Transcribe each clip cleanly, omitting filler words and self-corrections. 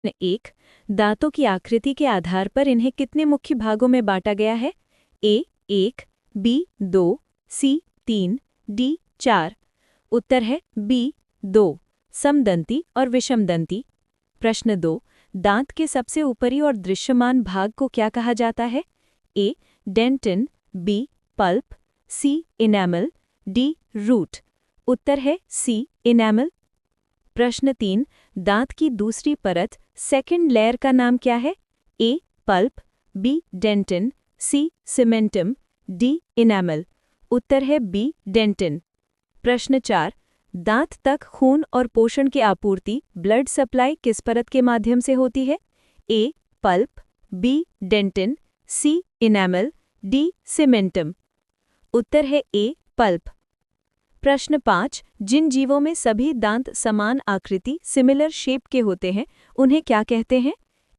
एक, दांतों की आकृति के आधार पर इन्हें कितने मुख्य भागों में बांटा गया है? ए 1, बी 2, सी 3, डी 4। उत्तर है बी 2, समदंती और विषमदंती। प्रश्न 2, दांत के सबसे ऊपरी और दृश्यमान भाग को क्या कहा जाता है? ए डेंटिन, बी पल्प, सी इनेमल, डी रूट। उत्तर है सी इनेमल। प्रश्न 3, दांत की दूसरी परत सेकंड लेयर का नाम क्या है? ए पल्प, बी डेंटिन, सी सीमेंटम, डी इनेमल। उत्तर है बी डेंटिन। प्रश्न 4, दांत तक खून और पोषण की आपूर्ति ब्लड सप्लाई किस परत के माध्यम से होती है? ए पल्प, बी डेंटिन, सी इनेमल, डी सीमेंटम। उत्तर है ए पल्प। प्रश्न 5, जिन जीवों में सभी दांत समान आकृति सिमिलर शेप के होते हैं उन्हें क्या कहते हैं?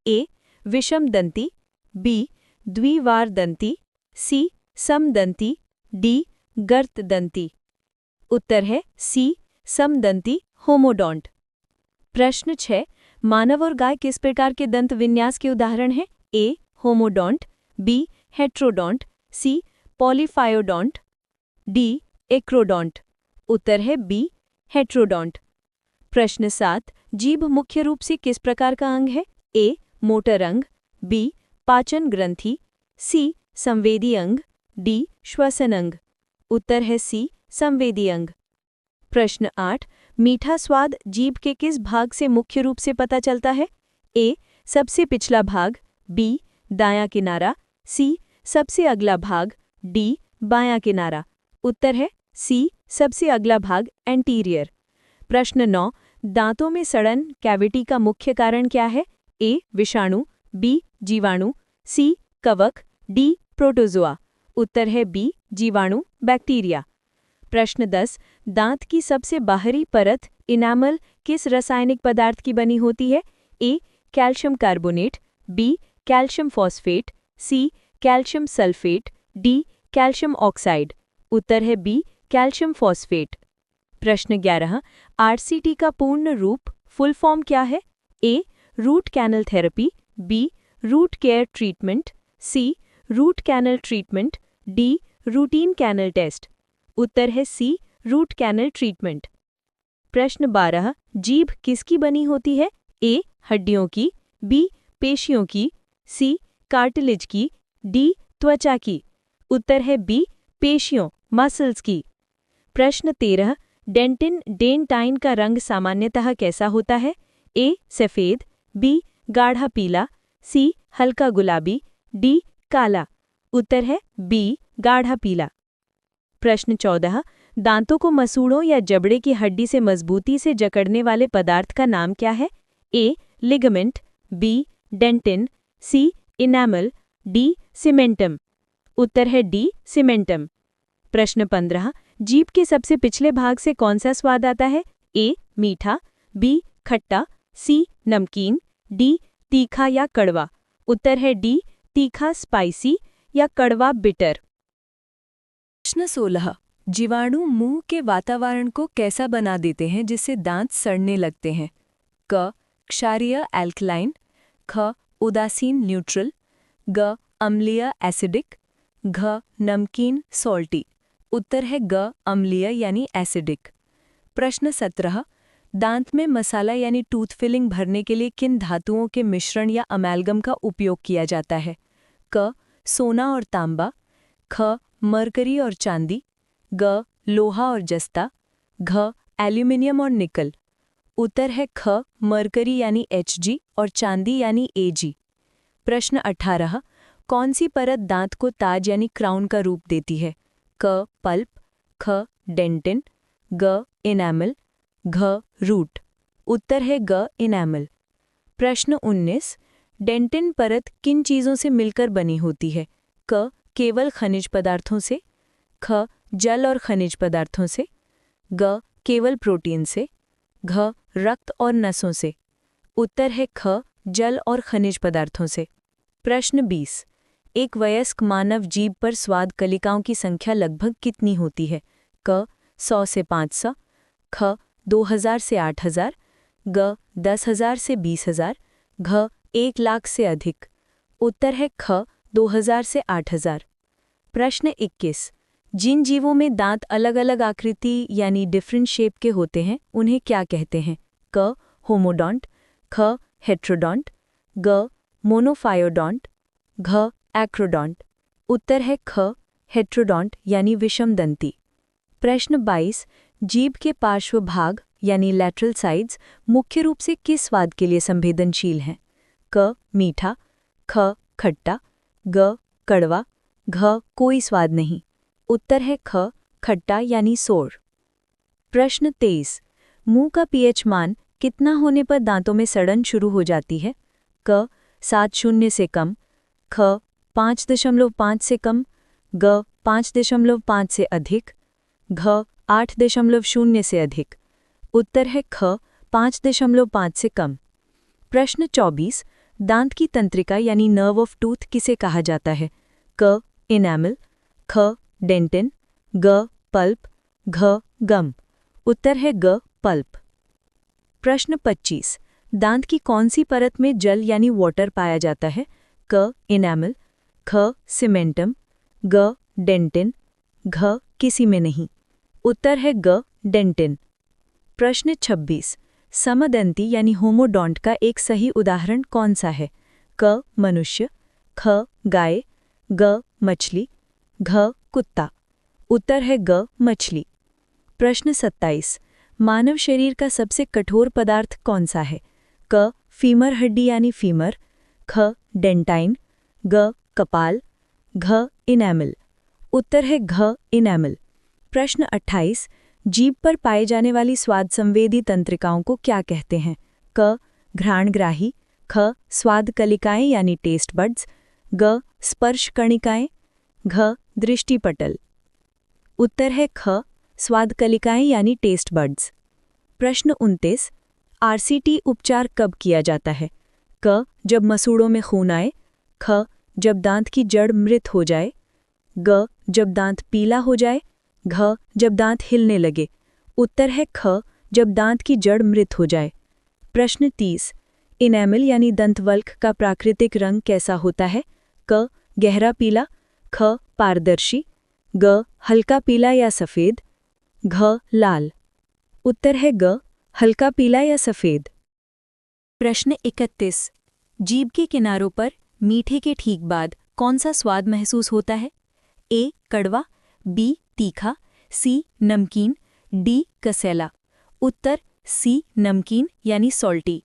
ए विषमदंती, बी द्विवारदंती, सी समदंती, डी गर्तदंती। उत्तर है सी समदंती होमोडोंट। प्रश्न 6, मानव और गाय किस प्रकार के दंत विन्यास के उदाहरण हैं? ए होमोडोंट, बी हेट्रोडोंट, सी पॉलीफायोडोंट, डी एक्रोडोंट। उत्तर है बी हेट्रोडोंट। प्रश्न 7, जीभ मुख्य रूप से किस प्रकार का अंग है? ए मोटर अंग, बी पाचन ग्रंथि, सी संवेदी अंग, डी श्वसन अंग। उत्तर है सी संवेदी अंग। प्रश्न 8, मीठा स्वाद जीभ के किस भाग से मुख्य रूप से पता चलता है? ए सबसे पिछला भाग, बी दायां किनारा, सी सबसे अगला भाग, डी बायां किनारा। उत्तर है सी सबसे अगला भाग एंटीरियर। प्रश्न 9, दांतों में सड़न कैविटी का मुख्य कारण क्या है? ए विषाणु, बी जीवाणु, सी कवक, डी प्रोटोजोआ। उत्तर है बी जीवाणु बैक्टीरिया। प्रश्न 10, दांत की सबसे बाहरी परत इनामल किस रासायनिक पदार्थ की बनी होती है? A calcium carbonate, B calcium phosphate, C calcium sulphate, D calcium oxide. उत्तर है बी कैल्शियम फॉस्फेट। प्रश्न 11, आरसीटी का पूर्ण रूप फुल फॉर्म क्या है? A root canal therapy, B root care treatment, C root canal treatment, D routine canal test. उत्तर है सी रूट कैनल ट्रीटमेंट। प्रश्न 12, जीभ किसकी बनी होती है? ए हड्डियों की, बी पेशियों की, सी कार्टिलेज की, डी त्वचा की। उत्तर है बी पेशियों मसल्स की। प्रश्न 13, डेंटिन डेंटाइन का रंग सामान्यतः कैसा होता है? ए सफ़ेद, बी गाढ़ा पीला, सी हल्का गुलाबी, डी काला। उत्तर है बी गाढ़ा पीला। प्रश्न 14, दांतों को मसूड़ों या जबड़े की हड्डी से मजबूती से जकड़ने वाले पदार्थ का नाम क्या है? ए लिगामेंट, बी डेंटिन, सी इनेमल, डी सीमेंटम। उत्तर है डी सीमेंटम। प्रश्न 15, जीभ के सबसे पिछले भाग से कौन सा स्वाद आता है? ए मीठा, बी खट्टा, सी नमकीन, डी तीखा या कड़वा। उत्तर है डी तीखा स्पाइसी या कड़वा बिटर। प्रश्न 16, जीवाणु मुंह के वातावरण को कैसा बना देते हैं जिससे दांत सड़ने लगते हैं? क क्षारीय एल्कलाइन, ख उदासीन न्यूट्रल, ग अम्लीय एसिडिक, घ नमकीन सॉल्टी। उत्तर है ग अम्लीय यानी एसिडिक। प्रश्न 17, दांत में मसाला यानी टूथ फिलिंग भरने के लिए किन धातुओं के मिश्रण या अमेलगम का उपयोग किया जाता है? क सोना और तांबा, ख मरकरी और चांदी, ग लोहा और जस्ता, घ एल्यूमिनियम और निकल। उत्तर है ख मरकरी यानी Hg और चांदी यानी Ag। प्रश्न 18, कौन सी परत दांत को ताज यानी क्राउन का रूप देती है? क पल्प, ख डेंटिन, ग इनेमल, घ रूट। उत्तर है ग इनेमल। प्रश्न 19, डेंटिन परत किन चीज़ों से मिलकर बनी होती है? क केवल खनिज पदार्थों से, ख जल और खनिज पदार्थों से, ग केवल प्रोटीन से, घ रक्त और नसों से। उत्तर है ख जल और खनिज पदार्थों से। प्रश्न 20, एक वयस्क मानव जीभ पर स्वाद कलिकाओं की संख्या लगभग कितनी होती है? क 100 से 500, ख 2000 से 8000, ग 10,000 से 20,000, घ 1,00,000 से अधिक। उत्तर है ख 2,000 से 8,000। प्रश्न 21। जिन जीवों में दांत अलग अलग आकृति यानी डिफरेंट शेप के होते हैं उन्हें क्या कहते हैं? क होमोडॉन्ट, ख हेट्रोडॉन्ट, ग मोनोफायोडॉन्ट, घ एक्रोडॉन्ट। उत्तर है ख हेट्रोडॉन्ट यानी विषमदंती। प्रश्न 22। जीभ के पार्श्व भाग यानी लैटरल साइड्स मुख्य रूप से किस स्वाद के लिए संवेदनशील हैं? क मीठा, ख खट्टा, ग कड़वा, घ कोई स्वाद नहीं। उत्तर है ख खट्टा यानी सोर। प्रश्न 23। मुंह का पीएच मान कितना होने पर दांतों में सड़न शुरू हो जाती है? क 7.0 से कम, ख 5.5 से कम, ग 5.5 से अधिक, घ 8.0 से अधिक। उत्तर है ख 5.5 से कम। प्रश्न 24। दांत की तंत्रिका यानी नर्व ऑफ टूथ किसे कहा जाता है? क इनैमल, ख डेंटिन, ग पल्प, घ गम। उत्तर है ग पल्प। प्रश्न 25। दांत की कौन सी परत में जल यानी वाटर पाया जाता है? क इनैमल, ख सीमेंटम, ग डेंटिन, घ किसी में नहीं। उत्तर है ग डेंटिन। प्रश्न 26। समदंती यानी होमोडॉन्ट का एक सही उदाहरण कौन सा है? क मनुष्य, ख गाय, ग मछली, घ कुत्ता। उत्तर है ग मछली। प्रश्न 27। मानव शरीर का सबसे कठोर पदार्थ कौन सा है? क फीमर हड्डी यानी फीमर, ख डेंटाइन, ग कपाल, घ इनैमल। उत्तर है घ इनैमल। प्रश्न 28। जीभ पर पाए जाने वाली स्वाद संवेदी तंत्रिकाओं को क्या कहते हैं? क घ्राणग्राही, ख स्वाद कलिकाएं यानी टेस्ट बड्स, ग स्पर्श कणिकाएं, घ दृष्टिपटल। उत्तर है ख स्वाद कलिकाएं यानी टेस्ट बड्स। प्रश्न 29। आरसीटी उपचार कब किया जाता है? क जब मसूड़ों में खून आए, ख जब दांत की जड़ मृत हो जाए, ग जब दांत पीला हो जाए, घ जब दांत हिलने लगे। उत्तर है ख जब दांत की जड़ मृत हो जाए। प्रश्न 30। इनैमल यानी दंतवल्क का प्राकृतिक रंग कैसा होता है? क गहरा पीला, ख पारदर्शी, ग हल्का पीला या सफ़ेद, घ लाल। उत्तर है ग हल्का पीला या सफ़ेद। प्रश्न 31। जीभ के किनारों पर मीठे के ठीक बाद कौन सा स्वाद महसूस होता है? ए कड़वा, बी तीखा, सी नमकीन, डी कसैला। उत्तर सी नमकीन यानी सॉल्टी।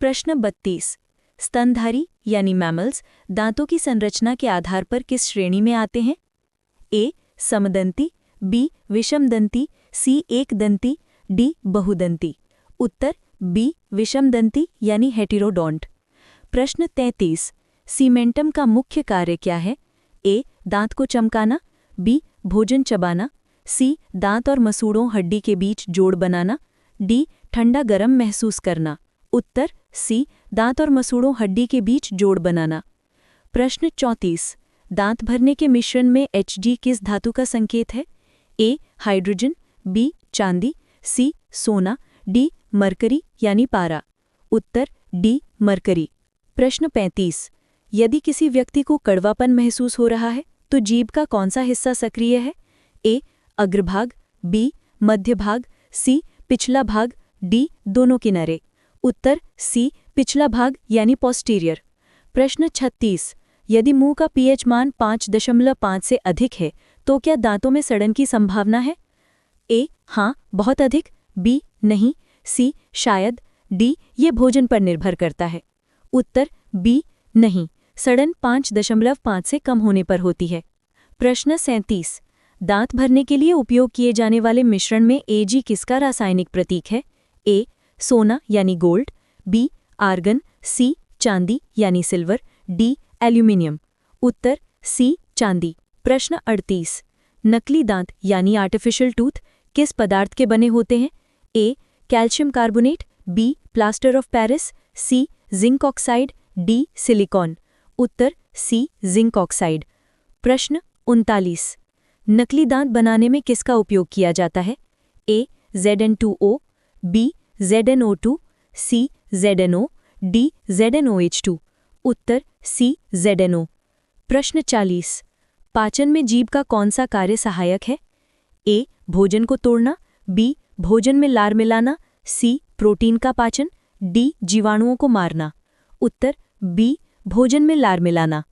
प्रश्न 32। स्तनधारी यानी मैमल्स दांतों की संरचना के आधार पर किस श्रेणी में आते हैं? ए समदंती, बी विषमदंती, सी एकदंती, डी बहुदंती। उत्तर बी विषमदंती यानी हेटेरोडोंट। प्रश्न 33। सीमेंटम का मुख्य कार्य क्या है? ए दांत को चमकाना, बी भोजन चबाना, सी दांत और मसूड़ों हड्डी के बीच जोड़ बनाना, डी ठंडा गरम महसूस करना। उत्तर सी दांत और मसूड़ों हड्डी के बीच जोड़ बनाना। प्रश्न 34। दांत भरने के मिश्रण में Hg किस धातु का संकेत है? ए हाइड्रोजन, बी चांदी, सी सोना, डी मरकरी यानी पारा। उत्तर डी मरकरी। प्रश्न 35। यदि किसी व्यक्ति को कड़वापन महसूस हो रहा है तो जीभ का कौन सा हिस्सा सक्रिय है? ए अग्रभाग, बी मध्य भाग, सी पिछला भाग, डी दोनों किनारे। उत्तर सी पिछला भाग यानी पोस्टीरियर। प्रश्न 36। यदि मुंह का पीएच मान 5.5 से अधिक है तो क्या दांतों में सड़न की संभावना है? ए हाँ बहुत अधिक, बी नहीं, सी शायद, डी ये भोजन पर निर्भर करता है। उत्तर बी नहीं, सड़न 5.5 से कम होने पर होती है। प्रश्न 37। दांत भरने के लिए उपयोग किए जाने वाले मिश्रण में Ag किसका रासायनिक प्रतीक है? ए सोना यानी गोल्ड, बी आर्गन, सी चांदी यानी सिल्वर, डी एल्यूमिनियम। उत्तर सी चांदी। प्रश्न 38। नकली दांत यानी आर्टिफिशियल टूथ किस पदार्थ के बने होते हैं? A calcium carbonate, B plaster of Paris, C zinc oxide, D silicon. उत्तर सी जिंक ऑक्साइड। प्रश्न 39। नकली दांत बनाने में किसका उपयोग किया जाता है? ए ZN2O, बी ZNO2, सी ZNO, डी ZnOH2। उत्तर सी ZnO। प्रश्न 40। पाचन में जीभ का कौन सा कार्य सहायक है? ए भोजन को तोड़ना, बी भोजन में लार मिलाना, सी प्रोटीन का पाचन, डी जीवाणुओं को मारना। उत्तर बी भोजन में लार मिलाना।